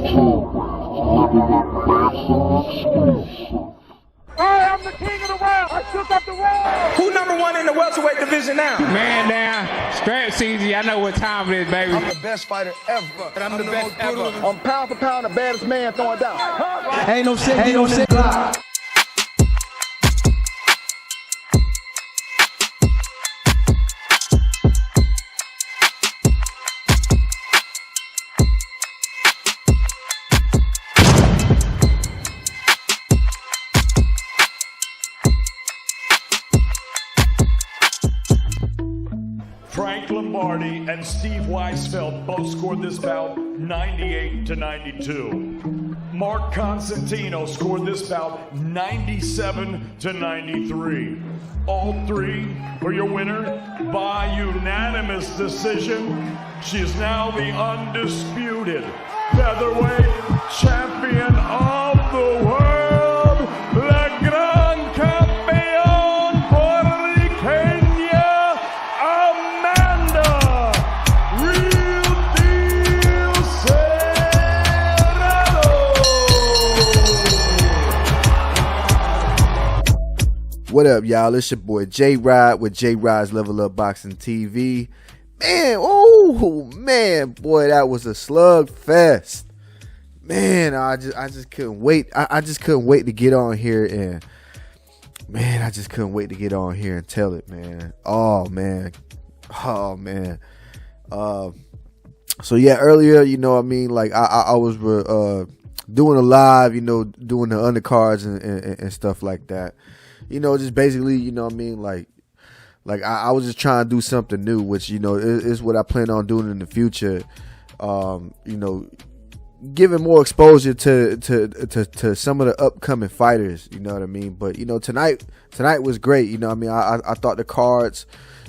I am the king of the world. I shook up the world. Who number one in the welterweight division now? Man down, straps easy. I know what time it is, baby. I'm the best fighter ever. I'm the best ever. I'm pound for pound the baddest man throwing down. Ain't no shit. Frank Lombardi and Steve Weisfeld both scored this bout 98-92. Mark Constantino scored this bout 97-93. All three for your winner by unanimous decision. She is now the undisputed featherweight champion of the world, La Gran Campeón Puertorriqueña, Amanda Real Deal Serrano. What up, y'all? It's your boy J Rod with J Rod's Level Up Boxing TV. Man, oh man, boy, that was a slug fest. Man, I just couldn't wait. I just couldn't wait to get on here and tell it, man. Oh man. So yeah, earlier, you know what I mean, like I was doing a live, you know, doing the undercards and stuff like that. You know, just basically, you know what I mean, like I was just trying to do something new, which, you know, is what I plan on doing in the future. You know, giving more exposure to some of the upcoming fighters, you know what I mean? But, you know, tonight was great. You know what I mean? I thought the cards,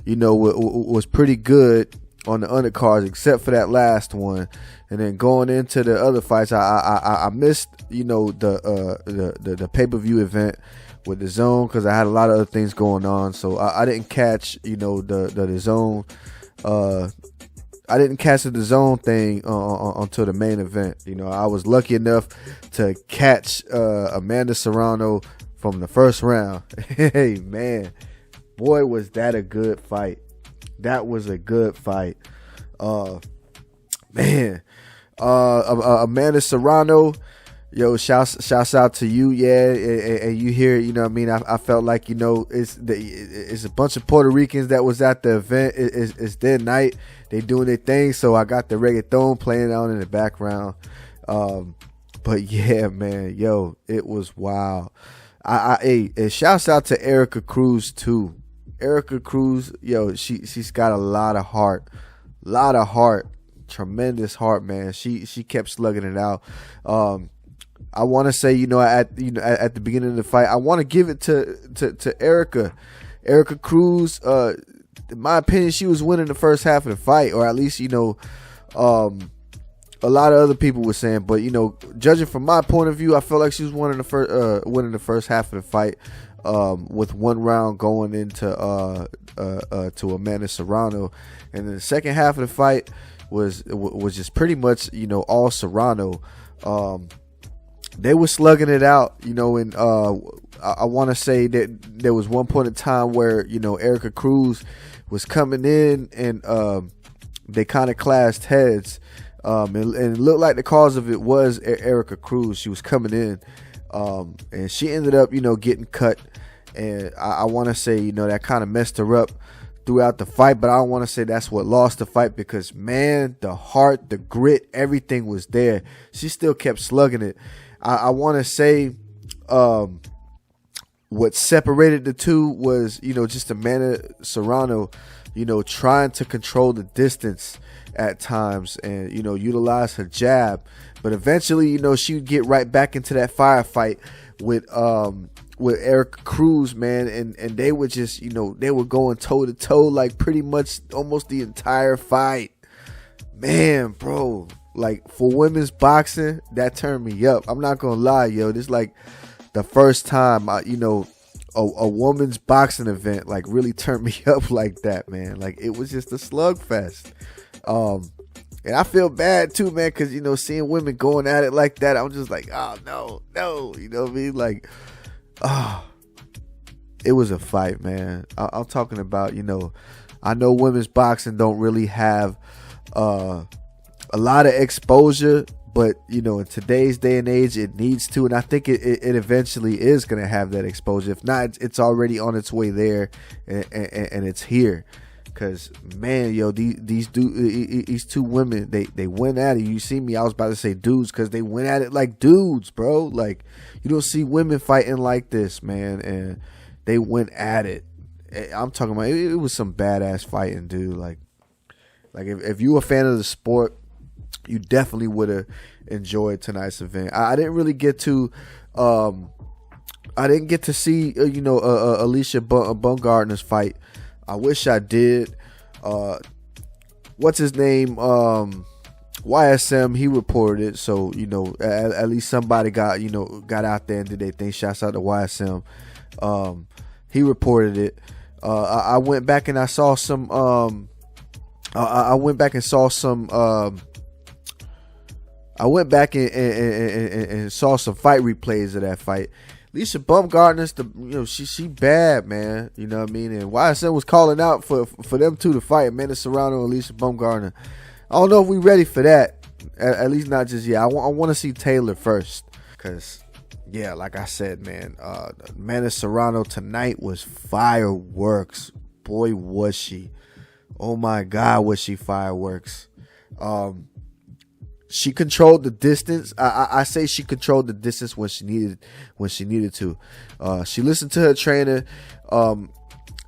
you know, was pretty good on the undercards, except for that last one. And then going into the other fights, I missed, you know, the pay-per-view event with the zone, because I had a lot of other things going on, so I didn't catch, you know, the zone. I didn't catch the zone thing until the main event. You know, I was lucky enough to catch Amanda Serrano from the first round. Hey man, boy, was that a good fight! That was a good fight. Man, Amanda Serrano. Yo, shouts out to you, yeah, and you hear, you know what I mean, I felt like, you know, it's a bunch of Puerto Ricans that was at the event. It's their night, they doing their thing, so I got the reggaeton playing on in the background. But yeah, man, yo, it was wild. And shouts out to Erika Cruz too. Erika Cruz, yo, she's got a lot of heart, tremendous heart, man. She kept slugging it out. I want to say, you know, at the beginning of the fight, I want to give it to Erika Cruz. In my opinion, she was winning the first half of the fight, or at least, you know, a lot of other people were saying. But, you know, judging from my point of view, I felt like she was winning the first half of the fight, with one round going into to Amanda Serrano, and then the second half of the fight was just pretty much, you know, all Serrano. They were slugging it out, you know, and I want to say that there was one point in time where, you know, Erika Cruz was coming in and they kind of clashed heads, and it looked like the cause of it was Erika Cruz. She was coming in, and she ended up, you know, getting cut, and I want to say, you know, that kind of messed her up throughout the fight, but I don't want to say that's what lost the fight, because man, the heart, the grit, everything was there. She still kept slugging it. I want to say what separated the two was, you know, just Amanda Serrano, you know, trying to control the distance at times and, you know, utilize her jab, but eventually, you know, she would get right back into that firefight with Erika Cruz, man, and they were just, you know, they were going toe to toe like pretty much almost the entire fight. Man, bro, like for women's boxing, that turned me up. I'm not gonna lie, yo. This is like the first time you know, a woman's boxing event like really turned me up like that, man. Like it was just a slugfest. And I feel bad too, man, because, you know, seeing women going at it like that, I'm just like, oh, no, you know what I mean? Like, it was a fight, man. I'm talking about, you know, I know women's boxing don't really have a lot of exposure, but, you know, in today's day and age, it needs to. And I think it eventually is going to have that exposure. If not, it's already on its way there, and it's here. Because, man, yo, these two women, they went at it. You see me, I was about to say dudes, because they went at it like dudes, bro. Like, you don't see women fighting like this, man. And they went at it. I'm talking about, it was some badass fighting, dude. Like if you were a fan of the sport, you definitely would have enjoyed tonight's event. I didn't really get to, see, you know, Alicia Baumgartner's fight. I wish I did. What's his name? YSM, he reported it. So, you know, at least somebody got out there and did their thing. Shouts out to YSM. He reported it. I went back and I saw some. I went back and saw some. I went back and saw some fight replays of that fight. Alicia Baumgartner's, she bad, man. You know what I mean? And YSM was calling out for them two to fight, Amanda Serrano and Alicia Baumgartner. I don't know if we ready for that. At least not just yet. I want to see Taylor first, because, yeah, like I said, man, Amanda Serrano tonight was fireworks. Boy, was she. Oh my God, was she fireworks. She controlled the distance. I say she controlled the distance when she needed to. She listened to her trainer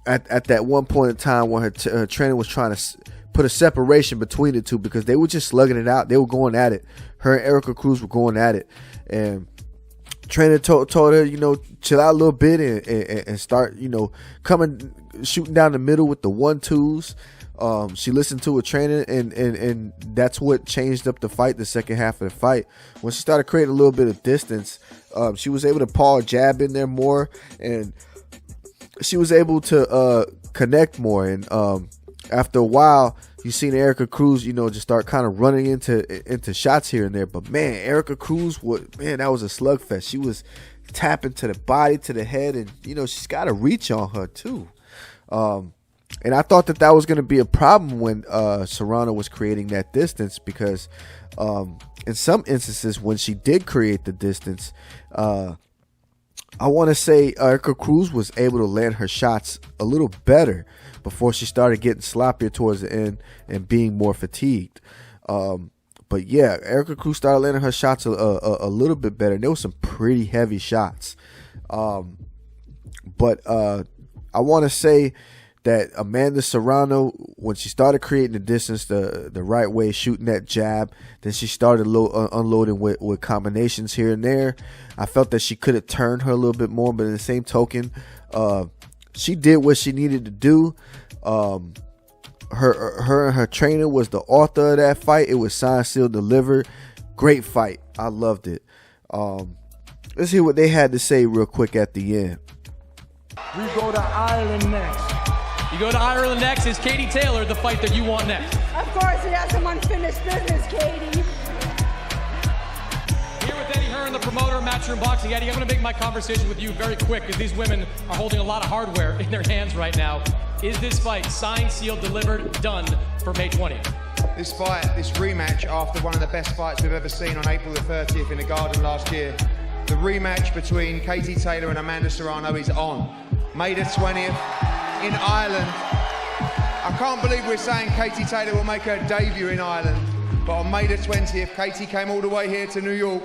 at that one point in time when her trainer was trying to put a separation between the two, because they were just slugging it out. They were going at it. Her and Erika Cruz were going at it, and trainer told her, you know, chill out a little bit and start, you know, shooting down the middle with the 1-2s. She listened to a trainer, and that's what changed up the fight, the second half of the fight. When she started creating a little bit of distance, she was able to paw a jab in there more, and she was able to connect more. And after a while, you seen Erika Cruz, you know, just start kind of running into shots here and there. But man, Erika Cruz, that was a slugfest. She was tapping to the body, to the head, and you know, she's got a reach on her too. And I thought that was going to be a problem when Serrano was creating that distance, because in some instances when she did create the distance, I want to say Erika Cruz was able to land her shots a little better before she started getting sloppier towards the end and being more fatigued. But yeah, Erika Cruz started landing her shots a little bit better, and there were some pretty heavy shots. But I want to say that Amanda Serrano, when she started creating the distance the right way, shooting that jab, then she started unloading with combinations here and there. I felt that she could have turned her a little bit more, but in the same token, she did what she needed to do. Her and her trainer was the author of that fight. It was signed, sealed, delivered. Great fight. I loved it. Let's hear what they had to say real quick at the end. We go to Ireland next. You go to Ireland next. Is Katie Taylor the fight that you want next? Of course, he has some unfinished business, Katie. Here with Eddie Hearn, the promoter of Matchroom Boxing. Eddie, I'm going to make my conversation with you very quick, because these women are holding a lot of hardware in their hands right now. Is this fight signed, sealed, delivered, done for May 20th? This fight, this rematch, after one of the best fights we've ever seen on April the 30th in the Garden last year, the rematch between Katie Taylor and Amanda Serrano is on. May the 20th in Ireland. I can't believe we're saying Katie Taylor will make her debut in Ireland, but on May the 20th, Katie came all the way here to New York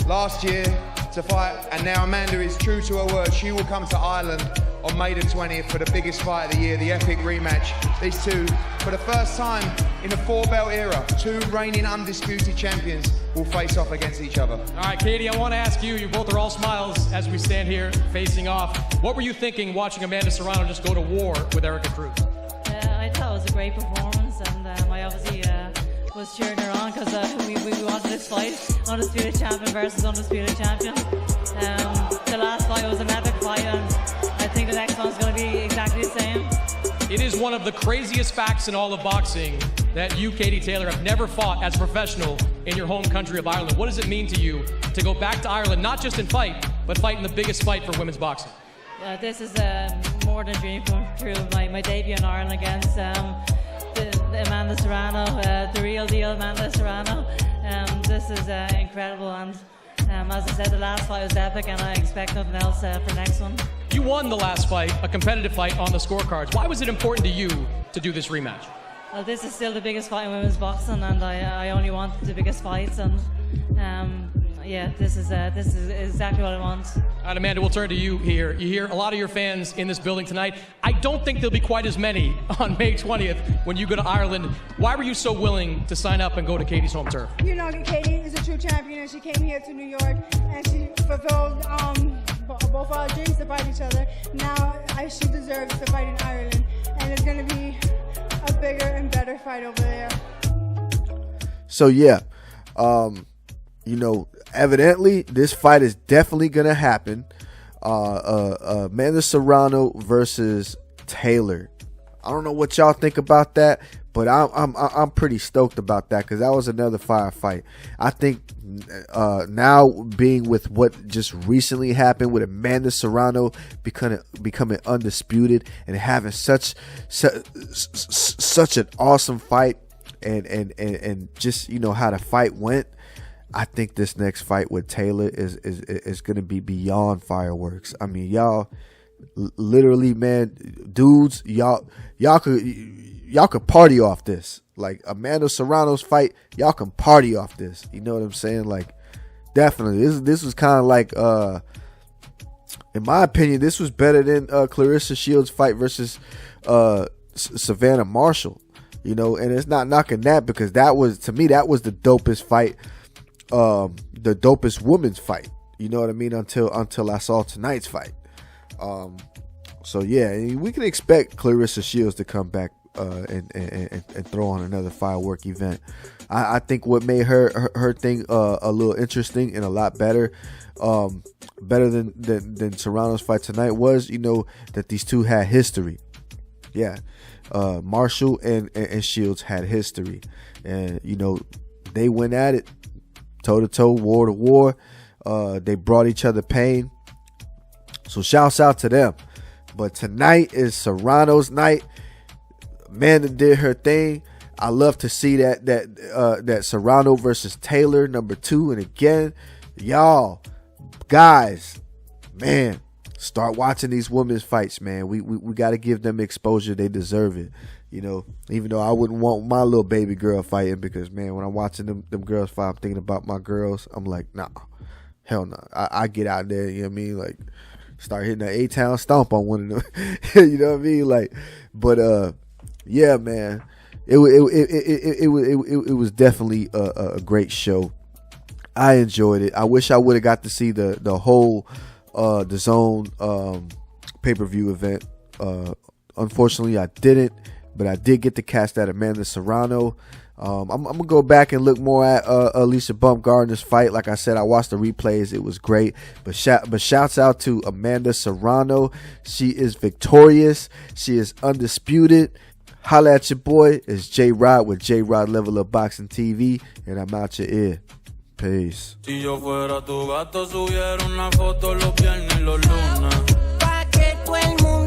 last year to fight, and now Amanda is true to her word. She will come to Ireland on May the 20th for the biggest fight of the year, the epic rematch. These two, for the first time in the 4-belt era, two reigning undisputed champions will face off against each other. All right, Katie, I want to ask you both are all smiles as we stand here facing off. What were you thinking watching Amanda Serrano just go to war with Erika Cruz? I thought it was a great performance, and I obviously was cheering her on, because we wanted this fight, undisputed champion versus undisputed champion. The last fight was an epic fight, and I think the next one's going to be exactly the same. It is one of the craziest facts in all of boxing. that you, Katie Taylor, have never fought as a professional in your home country of Ireland. What does it mean to you to go back to Ireland, not just in fight, but fight in the biggest fight for women's boxing? This is more than a dream come true. My debut in Ireland against the Amanda Serrano, the real deal Amanda Serrano. This is incredible, and as I said, the last fight was epic, and I expect nothing else for next one. You won the last fight, a competitive fight on the scorecards. Why was it important to you to do this rematch? Well, this is still the biggest fight in women's boxing, and I only want the biggest fights, and yeah, this is exactly what I want. All right, Amanda, we'll turn to you here. You hear a lot of your fans in this building tonight. I don't think there'll be quite as many on May 20th when you go to Ireland. Why were you so willing to sign up and go to Katie's home turf? You know, Katie is a true champion, and she came here to New York, and she fulfilled both our dreams to fight each other. Now she deserves to fight in Ireland, and it's going to be a bigger and better fight over there. So yeah, you know, evidently this fight is definitely gonna happen. Amanda Serrano versus Taylor. I don't know what y'all think about that, but I'm pretty stoked about that, because that was another fire fight. I think now, being with what just recently happened with Amanda Serrano becoming undisputed and having such an awesome fight, and just, you know, how the fight went, I think this next fight with Taylor is going to be beyond fireworks. I mean, y'all literally, man, dudes, y'all could party off this. Like Amanda Serrano's fight, y'all can party off this. You know what I'm saying? Like, definitely, this was kind of like, in my opinion, this was better than Clarissa Shields' fight versus Savannah Marshall. You know, and it's not knocking that, because that was, to me, that was the dopest fight. The dopest women's fight, you know what I mean, until I saw tonight's fight. So yeah, we can expect Clarissa Shields to come back and throw on another firework event. I think what made her thing a little interesting and a lot better than Serrano's fight tonight was, you know, that these two had history. Yeah, Marshall and Shields had history, and you know, they went at it toe-to-toe, war-to-war. They brought each other pain. So shouts out to them. But tonight is Serrano's night. Amanda did her thing. I love to see that Serrano versus Taylor, number 2. And again, y'all, guys, man, start watching these women's fights, man. We got to give them exposure. They deserve it. You know, even though I wouldn't want my little baby girl fighting, because, man, when I'm watching them girls fight, I'm thinking about my girls. I'm like, nah, hell no. I get out there, you know what I mean? Like, start hitting an A-town stomp on one of them. You know what I mean? Like, but yeah, man, it was definitely a great show. I enjoyed it. I wish I would have got to see the whole the Zone pay-per-view event. Unfortunately, I didn't. But I did get to catch that Amanda Serrano. I'm going to go back and look more at Alicia Baumgartner's fight. Like I said, I watched the replays. It was great. But shouts out to Amanda Serrano. She is victorious. She is undisputed. Holla at your boy. It's J-Rod with J-Rod Level Up Boxing TV. And I'm out your ear. Peace. Si yo fuera tu gato, subiera una foto los viernes y los lunes. Pa' que todo el mundo